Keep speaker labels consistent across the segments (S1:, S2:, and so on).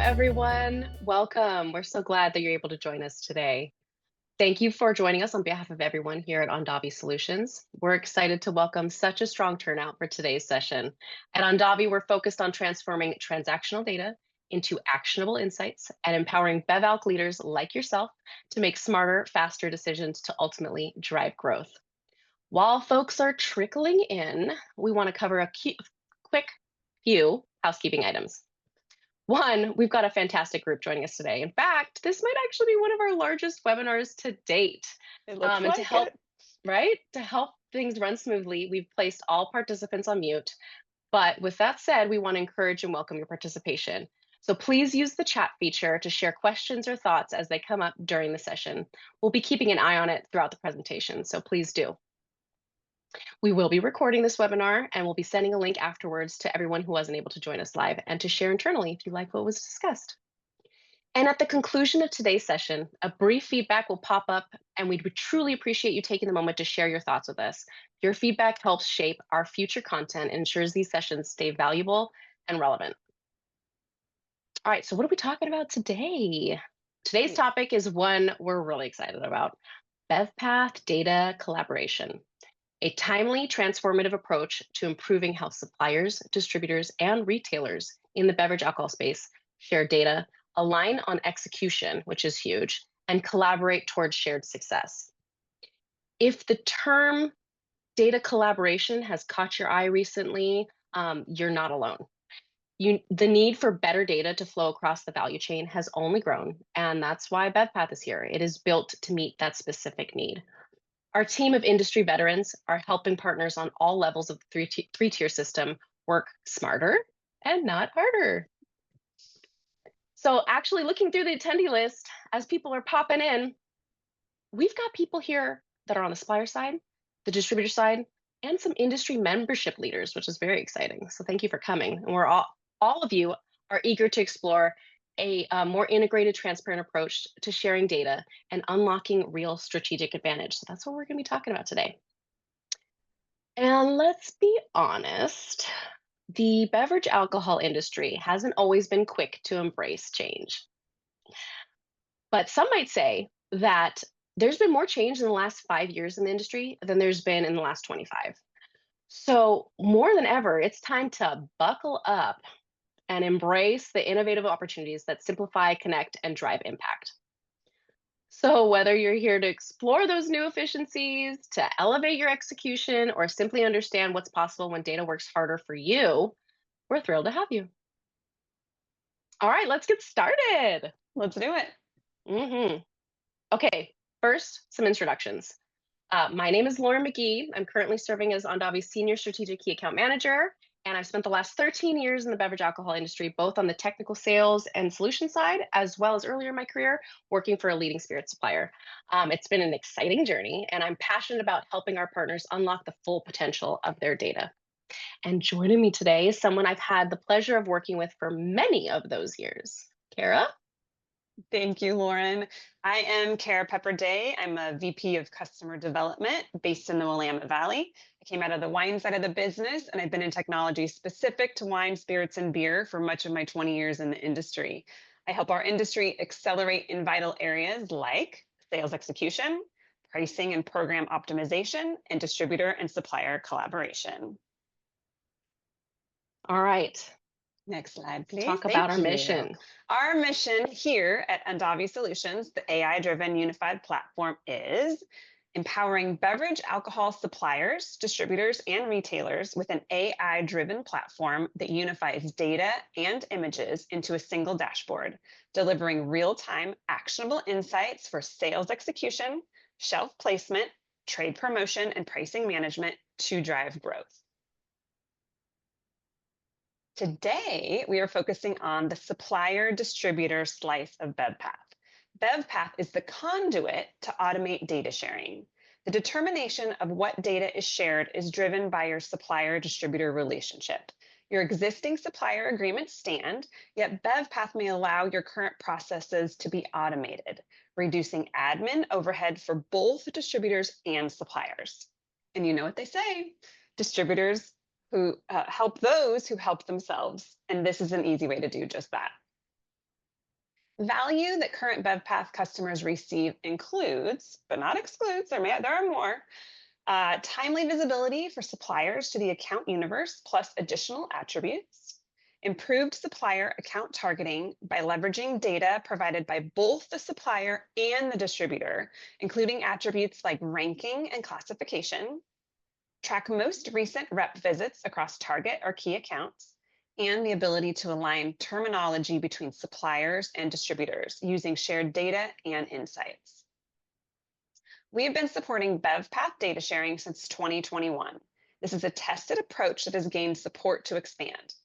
S1: everyone. Welcome. We're so glad that you're able to join us today. Thank you for joining us on behalf of everyone here at Ondavi Solutions. We're excited to welcome such a strong turnout for today's session. At Ondavi, we're focused on transforming transactional data into actionable insights and empowering BevAlc leaders like yourself to make smarter, faster decisions to ultimately drive growth. While folks are trickling in, we want to cover a quick few housekeeping items. One, we've got a fantastic group joining us today. In fact, this might actually be one of our largest webinars to date.
S2: It looks
S1: And to
S2: like
S1: help,
S2: it.
S1: right, to help things run smoothly, we've placed all participants on mute. But with that said, we want to encourage and welcome your participation. So please use the chat feature to share questions or thoughts as they come up during the session. We'll be keeping an eye on it throughout the presentation, so please do. We will be recording this webinar and we'll be sending a link afterwards to everyone who wasn't able to join us live and to share internally if you like what was discussed. And at the conclusion of today's session, a brief feedback will pop up and we would truly appreciate you taking the moment to share your thoughts with us. Your feedback helps shape our future content and ensures these sessions stay valuable and relevant. All right, so what are we talking about today? Today's topic is one we're really excited about: BevPath data collaboration. A timely, transformative approach to improving how suppliers, distributors, and retailers in the beverage alcohol space share data, align on execution, which is huge, and collaborate towards shared success. If the term data collaboration has caught your eye recently, you're not alone. The need for better data to flow across the value chain has only grown, and that's why BevPath is here. It is built to meet that specific need. Our team of industry veterans are helping partners on all levels of the three-tier system work smarter and not harder. So actually looking through the attendee list, as people are popping in, we've got people here that are on the supplier side, the distributor side, and some industry membership leaders, which is very exciting. So thank you for coming. And all of you are eager to explore a more integrated, transparent approach to sharing data and unlocking real strategic advantage. So that's what we're going to be talking about today. And let's be honest, the beverage alcohol industry hasn't always been quick to embrace change. But some might say that there's been more change in the last 5 years in the industry than there's been in the last 25. So more than ever, it's time to buckle up and embrace the innovative opportunities that simplify, connect, and drive impact. So whether you're here to explore those new efficiencies, to elevate your execution, or simply understand what's possible when data works harder for you, we're thrilled to have you. All right, let's get started.
S2: Let's do it.
S1: Okay, first, some introductions. My name is Lauren McGee. I'm currently serving as Ondavi's Senior Strategic Key Account Manager, and I've spent the last 13 years in the beverage alcohol industry, both on the technical sales and solution side, as well as earlier in my career, working for a leading spirit supplier. It's been an exciting journey, and I'm passionate about helping our partners unlock the full potential of their data. And joining me today is someone I've had the pleasure of working with for many of those years. Kara?
S2: Thank you, Lauren. I am Kara Pepperday. I'm a VP of Customer Development based in the Willamette Valley. I came out of the wine side of the business, and I've been in technology specific to wine, spirits, and beer for much of my 20 years in the industry. I help our industry accelerate in vital areas like sales execution, pricing and program optimization, and distributor and supplier collaboration.
S1: All right.
S2: Next slide, please.
S1: Talk about our mission.
S2: Our mission here at Ondavi Solutions, the AI-driven unified platform, is empowering beverage alcohol suppliers, distributors, and retailers with an AI-driven platform that unifies data and images into a single dashboard, delivering real-time actionable insights for sales execution, shelf placement, trade promotion, and pricing management to drive growth. Today, we are focusing on the supplier distributor slice of BevPath. BevPath is the conduit to automate data sharing. The determination of what data is shared is driven by your supplier distributor relationship. Your existing supplier agreements stand, yet BevPath may allow your current processes to be automated, reducing admin overhead for both distributors and suppliers. And you know what they say, distributors who help those who help themselves. And this is an easy way to do just that. Value that current BevPath customers receive includes, but not excludes, there are more, timely visibility for suppliers to the account universe plus additional attributes, improved supplier account targeting by leveraging data provided by both the supplier and the distributor, including attributes like ranking and classification, track most recent rep visits across target or key accounts, and the ability to align terminology between suppliers and distributors using shared data and insights. We have been supporting BevPath data sharing since 2021. This is a tested approach that has gained support to expand.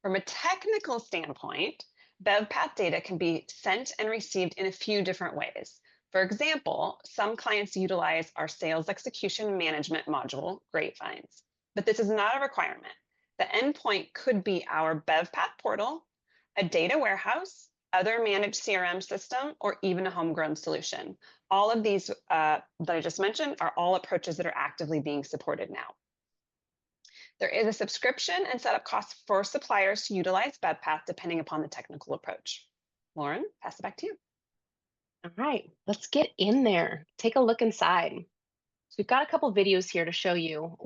S2: From a technical standpoint, BevPath data can be sent and received in a few different ways. For example, some clients utilize our sales execution management module, Grapevines, but this is not a requirement. The endpoint could be our BevPath portal, a data warehouse, other managed CRM system, or even a homegrown solution. All of these that I just mentioned are all approaches that are actively being supported now. There is a subscription and setup cost for suppliers to utilize BevPath depending upon the technical approach. Lauren, pass it back to you.
S1: All right, let's get in there. Take a look inside. So we've got a couple videos here to show you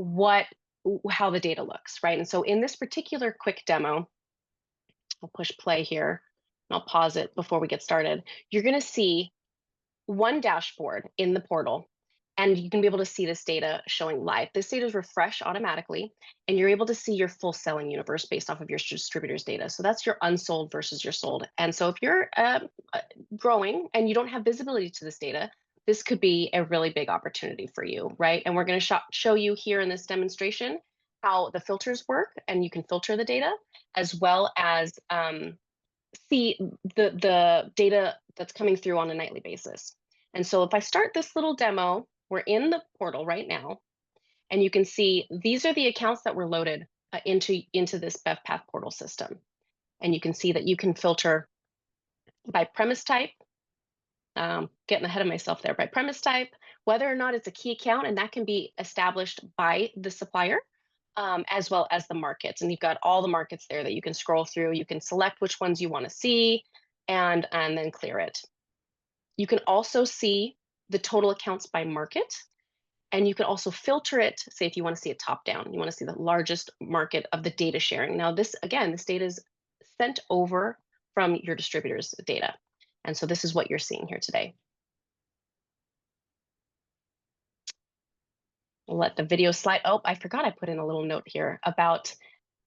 S1: how the data looks, right? And so in this particular quick demo, I'll push play here and I'll pause it before we get started. You're going to see one dashboard in the portal, and you can be able to see this data showing live. This data is refreshed automatically, and you're able to see your full selling universe based off of your distributor's data. So that's your unsold versus your sold. And so if you're growing and you don't have visibility to this data, this could be a really big opportunity for you, right? And we're going to show you here in this demonstration how the filters work, and you can filter the data as well as see the data that's coming through on a nightly basis. And so if I start this little demo, we're in the portal right now, and you can see these are the accounts that were loaded into this BevPath portal system. And you can see that you can filter by premise type, getting ahead of myself there, by premise type, whether or not it's a key account, and that can be established by the supplier, as well as the markets. And you've got all the markets there that you can scroll through. You can select which ones you want to see and then clear it. You can also see the total accounts by market, and you can also filter it. Say if you want to see it top down, you want to see the largest market of the data sharing. Now this data is sent over from your distributor's data. And so this is what you're seeing here today. We'll let the video slide. Oh, I forgot I put in a little note here about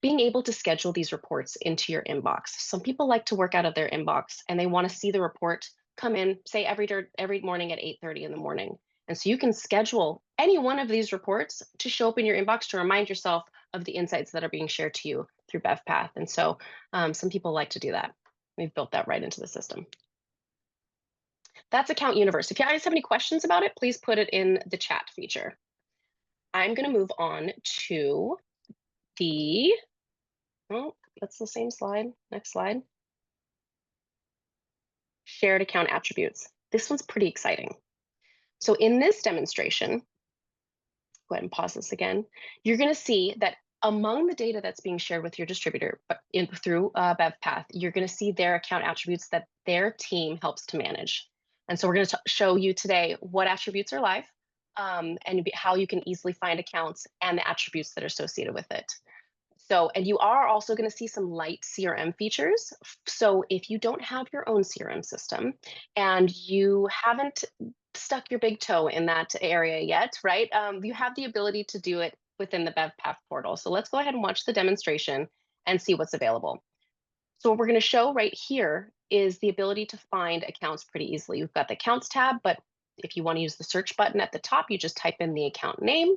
S1: being able to schedule these reports into your inbox. Some people like to work out of their inbox and they want to see the report come in, say every morning at 8:30 in the morning. And so you can schedule any one of these reports to show up in your inbox to remind yourself of the insights that are being shared to you through BevPath. And so some people like to do that. We've built that right into the system. That's Account Universe. If you guys have any questions about it, please put it in the chat feature. I'm going to move on to that's the same slide. Next slide. Shared account attributes. This one's pretty exciting. So in this demonstration, go ahead and pause this again. You're going to see that among the data that's being shared with your distributor through BevPath, you're going to see their account attributes that their team helps to manage. And so we're going to show you today what attributes are live and how you can easily find accounts and the attributes that are associated with it. So, and you are also going to see some light CRM features. So if you don't have your own CRM system and you haven't stuck your big toe in that area yet, right? You have the ability to do it within the BevPath portal. So let's go ahead and watch the demonstration and see what's available. So what we're going to show right here is the ability to find accounts pretty easily. We've got the accounts tab, but if you want to use the search button at the top, you just type in the account name,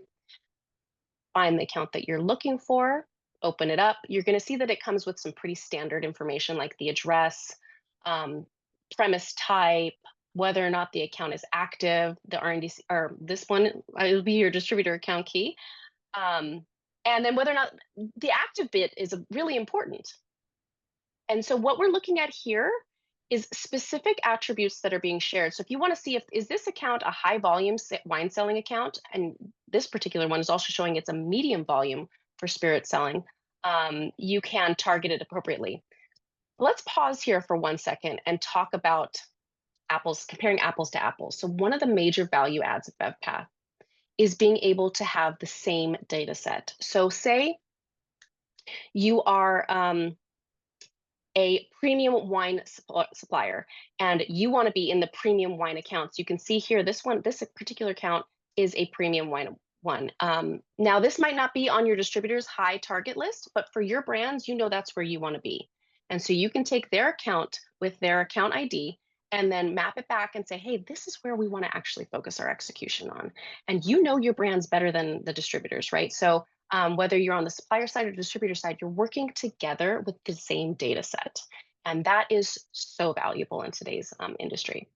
S1: find the account that you're looking for, open it up. You're going to see that it comes with some pretty standard information like the address, premise type, whether or not the account is active, the RNDC, or this one, it'll be your distributor account key. And then whether or not the active bit is really important. And so what we're looking at here is specific attributes that are being shared. So if you want to see is this account a high volume wine selling account, and this particular one is also showing it's a medium volume for spirit selling, you can target it appropriately. Let's pause here for 1 second and talk about comparing apples to apples. So one of the major value adds of BevPath is being able to have the same data set. So say you are a premium wine supplier and you want to be in the premium wine accounts. You can see here, this particular account is a premium wine one. Now, this might not be on your distributor's high target list, but for your brands, you know that's where you want to be. And so you can take their account with their account ID and then map it back and say, hey, this is where we want to actually focus our execution on. And you know your brands better than the distributors, right? So whether you're on the supplier side or distributor side, you're working together with the same data set. And that is so valuable in today's industry.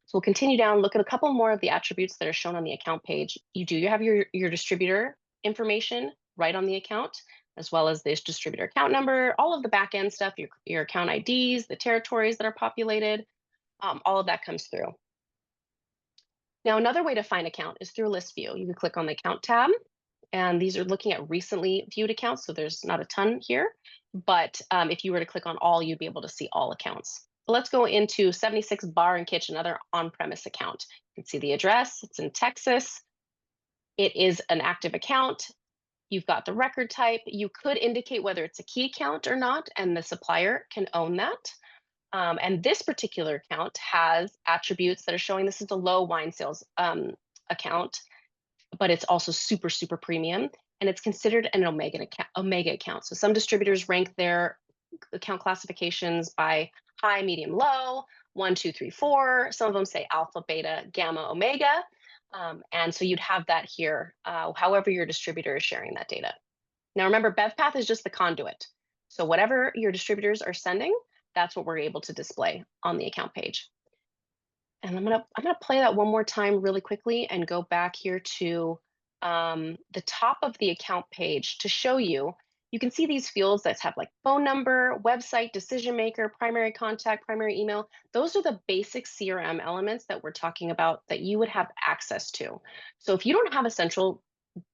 S1: So we'll continue down, look at a couple more of the attributes that are shown on the account page. You have your distributor information right on the account, as well as this distributor account number, all of the back end stuff, your account IDs, the territories that are populated, all of that comes through. Now, another way to find account is through list view. You can click on the account tab, and these are looking at recently viewed accounts, so there's not a ton here. But if you were to click on all, you'd be able to see all accounts. But let's go into 76 Bar and Kitchen, another on-premise account. You can see the address, it's in Texas. It is an active account. You've got the record type. You could indicate whether it's a key account or not, and the supplier can own that. And this particular account has attributes that are showing this is a low wine sales account, but it's also super, super premium. And it's considered an omega account. So some distributors rank their account classifications by high, medium, low, 1, 2, 3, 4. Some of them say alpha, beta, gamma, omega. And so you'd have that here, however your distributor is sharing that data. Now remember, BevPath is just the conduit. So whatever your distributors are sending, that's what we're able to display on the account page. And I'm gonna play that one more time really quickly and go back here to the top of the account page to show you. You can see these fields that have like phone number, website, decision maker, primary contact, primary email. Those are the basic CRM elements that we're talking about that you would have access to. So if you don't have a central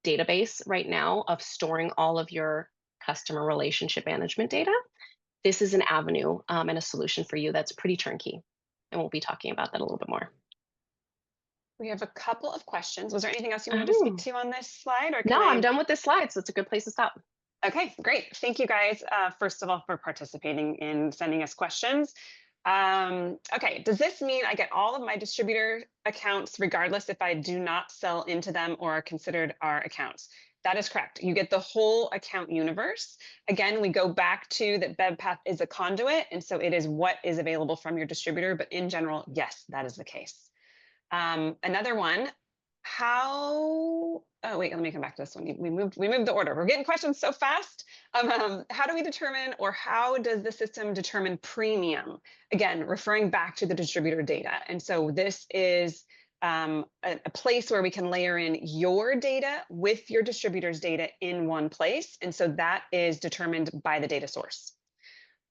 S1: database right now of storing all of your customer relationship management data, this is an avenue and a solution for you that's pretty turnkey. And we'll be talking about that a little bit more.
S2: We have a couple of questions. Was there anything else you wanted to speak
S1: Oh,
S2: to on this slide, or can
S1: no, I'm
S2: I?
S1: done with this slide, so it's a good place to stop.
S2: Okay, great. Thank you guys, first of all, for participating in sending us questions. Okay, does this mean I get all of my distributor accounts regardless if I do not sell into them or are considered our accounts? That is correct. You get the whole account universe. Again, we go back to that BevPath is a conduit, and so it is what is available from your distributor. But in general, yes, that is the case. Another one, how, oh wait, let me come back to this one. We moved the order. We're getting questions so fast. How do we determine, or how does the system determine premium? Again, referring back to the distributor data. And so this is a place where we can layer in your data with your distributor's data in one place. And so that is determined by the data source.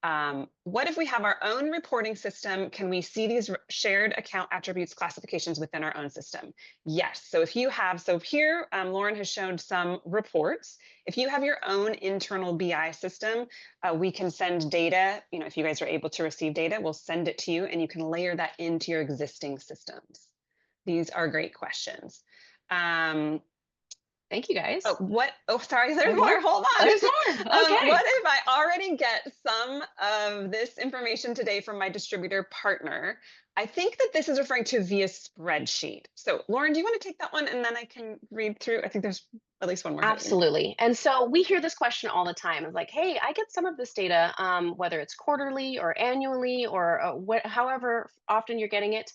S2: What if we have our own reporting system? Can we see these shared account attributes classifications within our own system? Yes. So if you have, so here, Lauren has shown some reports. If you have your own internal BI system, we can send data. You know, if you guys are able to receive data, we'll send it to you and you can layer that into your existing systems. These are great questions.
S1: Thank you, guys.
S2: Oh, what? Oh, sorry, there's
S1: There's
S2: more.
S1: more?
S2: Hold on.
S1: There's more. Okay.
S2: What if I already get some of this information today from my distributor partner? I think that this is referring to via spreadsheet. So, Lauren, do you want to take that one and then I can read through? I think there's at least one more.
S1: Absolutely. And so we hear this question all the time of like, hey, I get some of this data, whether it's quarterly or annually or however often you're getting it.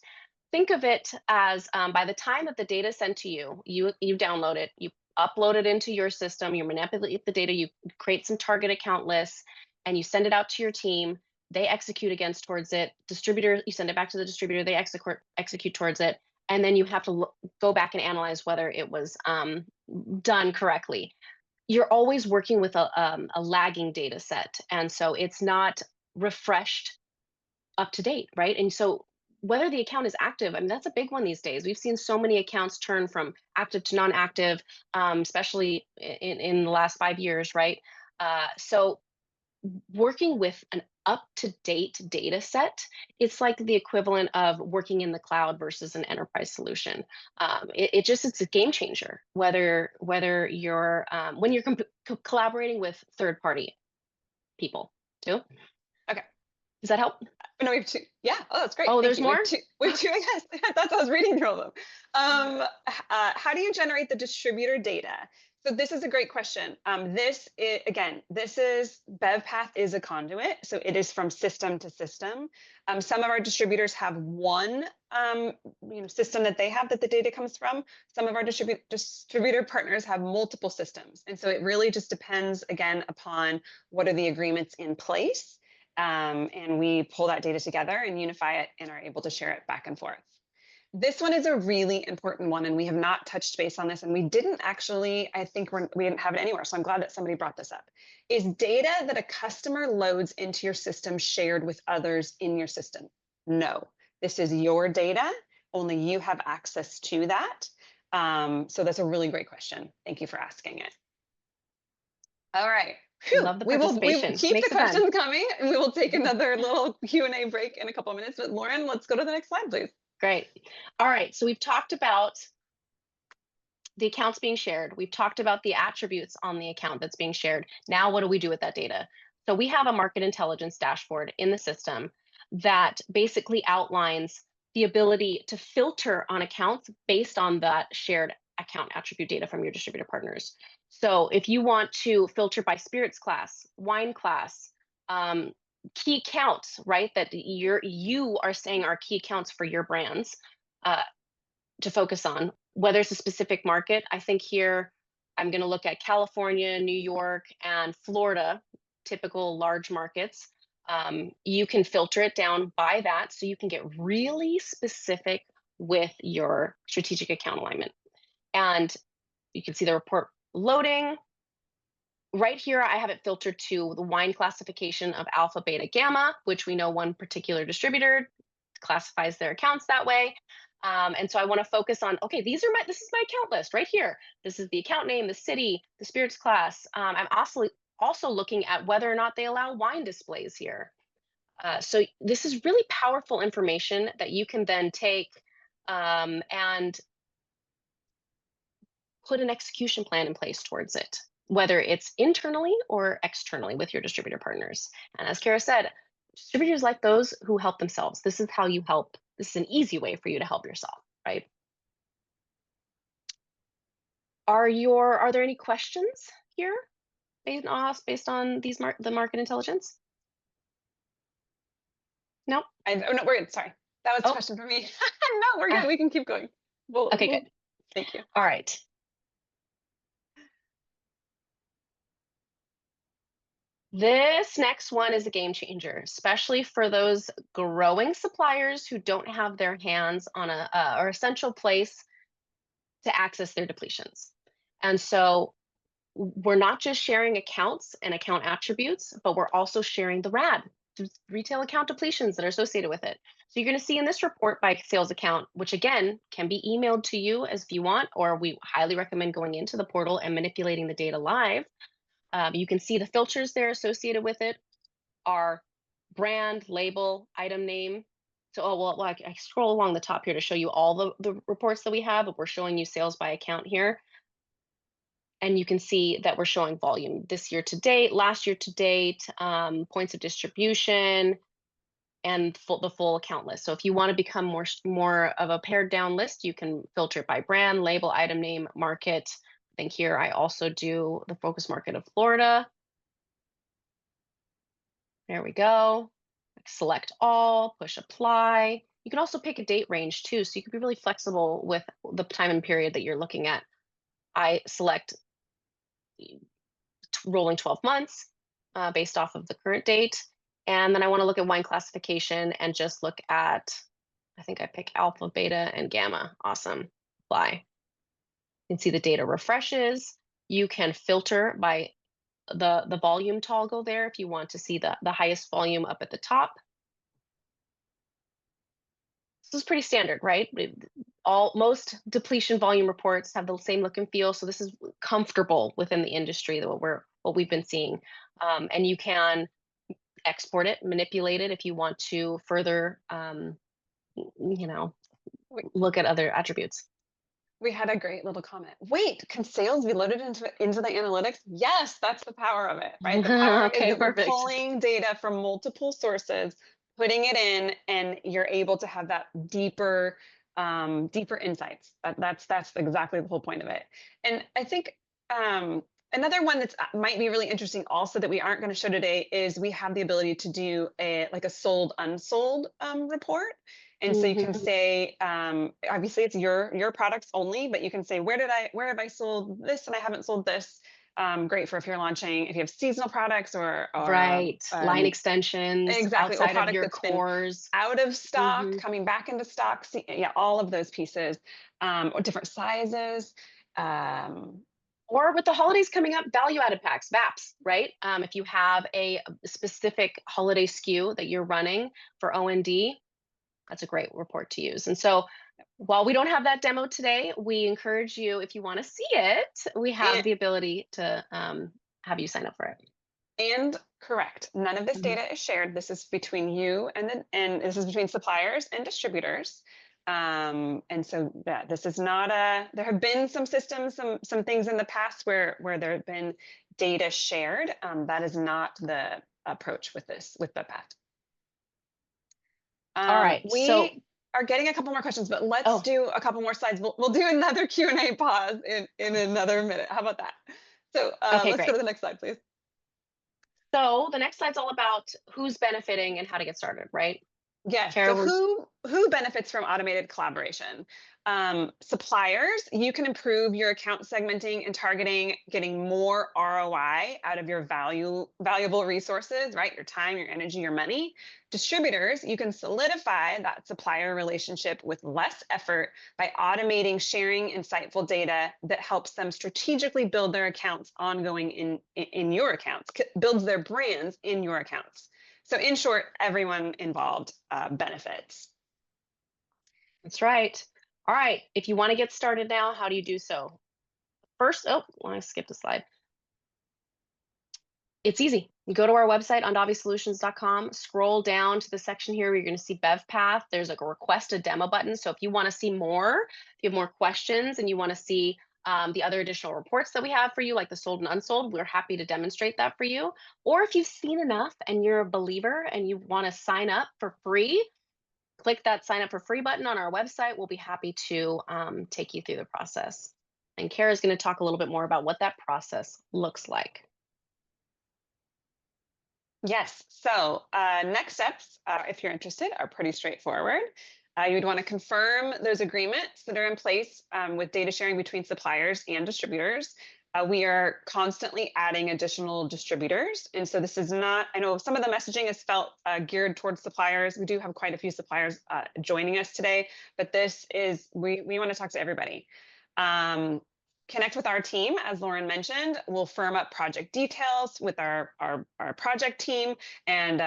S1: Think of it as by the time that the data is sent to you, you download it, you upload it into your system, you manipulate the data, you create some target account lists, and you send it out to your team. They execute against towards it. Distributor, you send it back to the distributor. They execute towards it, and then you have to go back and analyze whether it was done correctly. You're always working with a lagging data set, and so it's not refreshed up to date, right? And so whether the account is active, I mean, that's a big one these days. We've seen so many accounts turn from active to non-active, especially in the last 5 years, right? So working with an up-to-date data set, it's like the equivalent of working in the cloud versus an enterprise solution. It's a game changer, whether you're when you're collaborating with third-party people too.
S2: Okay.
S1: Does that help?
S2: No, we have two. Yeah. Oh, that's great.
S1: Oh,
S2: Thank
S1: there's
S2: you. We
S1: more?
S2: have two. We have two. Yes. That's what I was reading through all of them. How do you generate the distributor data? So this is a great question. This is BevPath is a conduit, so it is from system to system. Some of our distributors have one, system that they have that the data comes from. Some of our distributor partners have multiple systems, and so it really just depends again upon what are the agreements in place. And we pull that data together and unify it and are able to share it back and forth. This one is a really important one, and we have not touched base on this, and we didn't actually, I think we didn't have it anywhere, so I'm glad that somebody brought this up. Is data that a customer loads into your system shared with others in your system? No, this is your data. Only you have access to that. So that's a really great question. Thank you for asking it. All right. Whew.
S1: Love the
S2: We will
S1: participation.
S2: keep
S1: Makes
S2: the
S1: it fun.
S2: questions coming, and we will take another little Q&A break in a couple of minutes. But Lauren, let's go to the next slide, please.
S1: Great. All right. So we've talked about the accounts being shared. We've talked about the attributes on the account that's being shared. Now, what do we do with that data? So we have a market intelligence dashboard in the system that basically outlines the ability to filter on accounts based on that shared account attribute data from your distributor partners. So if you want to filter by spirits class, wine class, key accounts, right, that you are saying are key accounts for your brands to focus on, whether it's a specific market. I think here I'm going to look at California, New York, and Florida, typical large markets. You can filter it down by that so you can get really specific with your strategic account alignment. And you can see the report loading. Right here, I have it filtered to the wine classification of alpha, beta, gamma, which we know one particular distributor classifies their accounts that way. And so I want to focus on, okay, this is my account list right here. This is the account name, the city, the spirits class. I'm also looking at whether or not they allow wine displays here. So this is really powerful information that you can then take and put an execution plan in place towards it, whether it's internally or externally with your distributor partners. And as Kara said, distributors like those who help themselves. This is how you help. This is an easy way for you to help yourself, right? Are there any questions here based on the market intelligence? No?
S2: Oh, no, we're good. Sorry. That was a
S1: Oh,
S2: question for me. No, we're good. We can keep going.
S1: okay, good.
S2: Thank you.
S1: All right. This next one is a game changer, especially for those growing suppliers who don't have their hands on or essential place to access their depletions. And so we're not just sharing accounts and account attributes, but we're also sharing the RAD, the retail account depletions that are associated with it. So you're going to see in this report by sales account, which again can be emailed to you as if you want, or we highly recommend going into the portal and manipulating the data live. You can see the filters there associated with it are brand, label, item name. So, I scroll along the top here to show you all the reports that we have, but we're showing you sales by account here. And you can see that we're showing volume this year to date, last year to date, points of distribution, and the full account list. So if you want to become more of a pared down list, you can filter it by brand, label, item name, market. I think here I also do the focus market of Florida. There we go. Select all, push apply. You can also pick a date range too, so you can be really flexible with the time and period that you're looking at. I select rolling 12 months based off of the current date. And then I want to look at wine classification and just look at, I think I pick alpha, beta, and gamma. Awesome. Apply. You can see the data refreshes. You can filter by the volume toggle there if you want to see the highest volume up at the top. This is pretty standard, right? Most depletion volume reports have the same look and feel, so this is comfortable within the industry, what we've been seeing. And you can export it, manipulate it if you want to further, you know,
S2: We,
S1: look at other attributes.
S2: we had a great little comment. Wait, can sales be loaded into the analytics? Yes, that's the power of it, right? The power is
S1: Okay,
S2: that we're
S1: perfect.
S2: pulling data from multiple sources, putting it in, and you're able to have that deeper insights. That's exactly the whole point of it. And I think another one that's might be really interesting also that we aren't going to show today is we have the ability to do a sold unsold report. And so you can
S1: Mhm.
S2: say, obviously it's your products only, but you can say, where have I sold this and I haven't sold this? Great for if you're launching, if you have seasonal products or
S1: Right. Line extensions
S2: exactly, or
S1: outside of
S2: product
S1: your
S2: that's been
S1: cores.
S2: out of stock,
S1: Mhm.
S2: coming back into stock. See, yeah, all of those pieces, or different sizes. Um,
S1: Or with the holidays coming up, value added packs, VAPs, right? If you have a specific holiday SKU that you're running for O&D, that's a great report to use. And so while we don't have that demo today, we encourage you, if you want to see it, we have
S2: and
S1: the ability to have you sign up for it.
S2: And correct. None of this
S1: Mhm.
S2: data is shared. This is between you and this is between suppliers and distributors. And so yeah, this is not a. There have been some systems, some things in the past where there have been data shared. That is not the approach with this with BevPath.
S1: All right. So,
S2: We are getting a couple more questions, but let's
S1: oh,
S2: do a couple more slides. We'll do another Q&A pause in another minute. How about that? So
S1: okay,
S2: let's go
S1: great.
S2: to the next slide, please.
S1: So the next slide's all about who's benefiting and how to get started, right?
S2: Yes.
S1: Kara
S2: So
S1: was
S2: who benefits from automated collaboration? Suppliers, you can improve your account segmenting and targeting, getting more ROI out of your valuable resources, right? Your time, your energy, your money. Distributors, you can solidify that supplier relationship with less effort by automating sharing insightful data that helps them strategically build their accounts ongoing in your accounts, builds their brands in your accounts. So in short, everyone involved benefits.
S1: That's right. All right. If you want to get started now, how do you do so? First, oh, I skipped a slide. It's easy. You go to our website, ondavisolutions.com, scroll down to the section here where you're going to see BevPath. There's like a request a demo button. So if you want to see more, if you have more questions and you want to see the other additional reports that we have for you, like the sold and unsold, we're happy to demonstrate that for you. Or if you've seen enough and you're a believer and you want to sign up for free, click that sign up for free button on our website. We'll be happy to take you through the process. And Kara is going to talk a little bit more about what that process looks like.
S2: Yes. So next steps, if you're interested, are pretty straightforward. You would want to confirm those agreements that are in place with data sharing between suppliers and distributors. We are constantly adding additional distributors. And so this is not, I know some of the messaging is felt geared towards suppliers. We do have quite a few suppliers joining us today, but this is, we want to talk to everybody. Connect with our team, as Lauren mentioned. We'll firm up project details with our project team and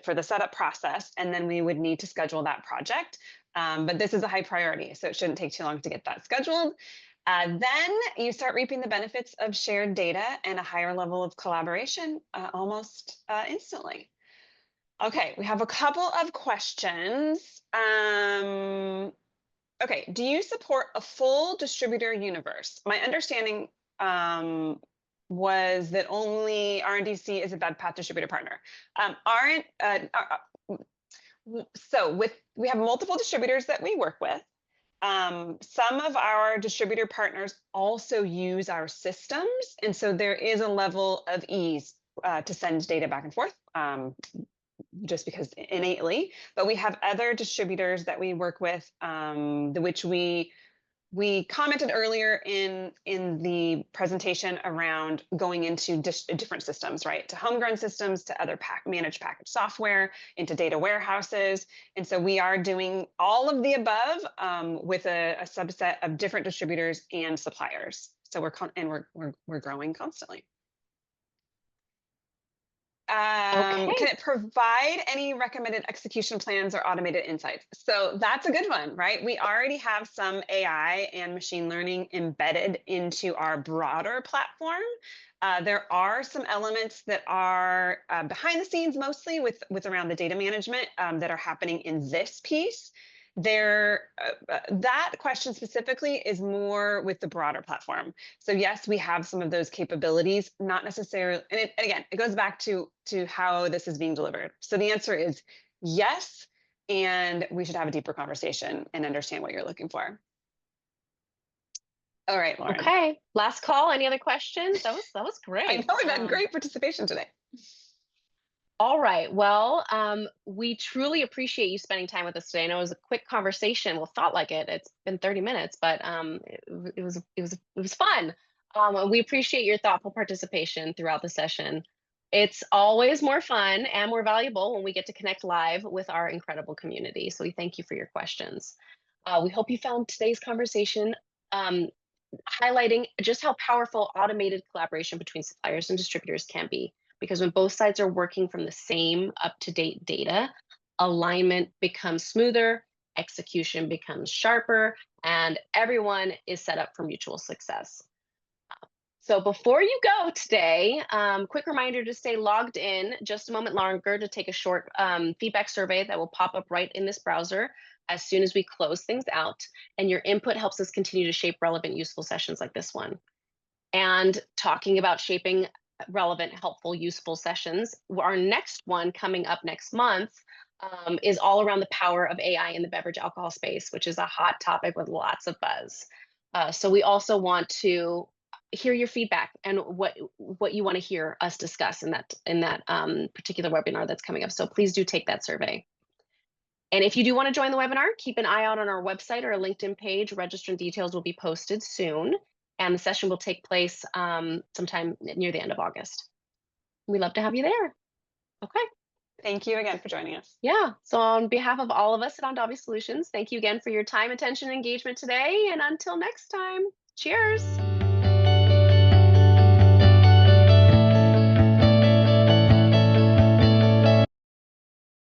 S2: for the setup process, and then we would need to schedule that project. But this is a high priority, so it shouldn't take too long to get that scheduled. Then you start reaping the benefits of shared data and a higher level of collaboration almost instantly. Okay, we have a couple of questions. Okay, do you support a full distributor universe? My understanding was that only RNDC is a BevPath distributor partner. Aren't so with we have multiple distributors that we work with. Some of our distributor partners also use our systems, and so there is a level of ease to send data back and forth. Just because innately, but we have other distributors that we work with, which we commented earlier in the presentation around going into different systems, right? To homegrown systems, to other managed package software, into data warehouses, and so we are doing all of the above with a subset of different distributors and suppliers. So we're growing constantly. Can
S1: Okay.
S2: it provide any recommended execution plans or automated insights? So that's a good one, right? We already have some AI and machine learning embedded into our broader platform. There are some elements that are behind the scenes, mostly with around the data management that are happening in this piece. That question specifically is more with the broader platform. So yes, we have some of those capabilities, not necessarily, and again, it goes back to how this is being delivered. So the answer is yes, and we should have a deeper conversation and understand what you're looking for. All right, Lauren.
S1: Okay. Last call. Any other questions? That was
S2: I
S1: great.
S2: know we've had great participation today.
S1: All right. Well, we truly appreciate you spending time with us today. I know it was a quick conversation. Well, felt like it. It's been 30 minutes, but it was fun. And we appreciate your thoughtful participation throughout the session. It's always more fun and more valuable when we get to connect live with our incredible community. So we thank you for your questions. We hope you found today's conversation um, highlighting just how powerful automated collaboration between suppliers and distributors can be. Because when both sides are working from the same up to date data, alignment becomes smoother, execution becomes sharper, and everyone is set up for mutual success. So before you go today, quick reminder to stay logged in just a moment longer to take a short feedback survey that will pop up right in this browser as soon as we close things out. And your input helps us continue to shape relevant, useful sessions like this one. And talking about shaping relevant, helpful, useful sessions, our next one coming up next month is all around the power of AI in the beverage alcohol space, which is a hot topic with lots of buzz. So we also want to hear your feedback and what you want to hear us discuss in that particular webinar that's coming up. So please do take that survey. And if you do want to join the webinar, keep an eye out on our website or a LinkedIn page. Registrant details will be posted soon, and the session will take place sometime near the end of August. We'd love to have you there. Okay.
S2: Thank you again for joining us.
S1: Yeah. So on behalf of all of us at Ondavi Solutions, thank you again for your time, attention, and engagement today. And until next time, cheers.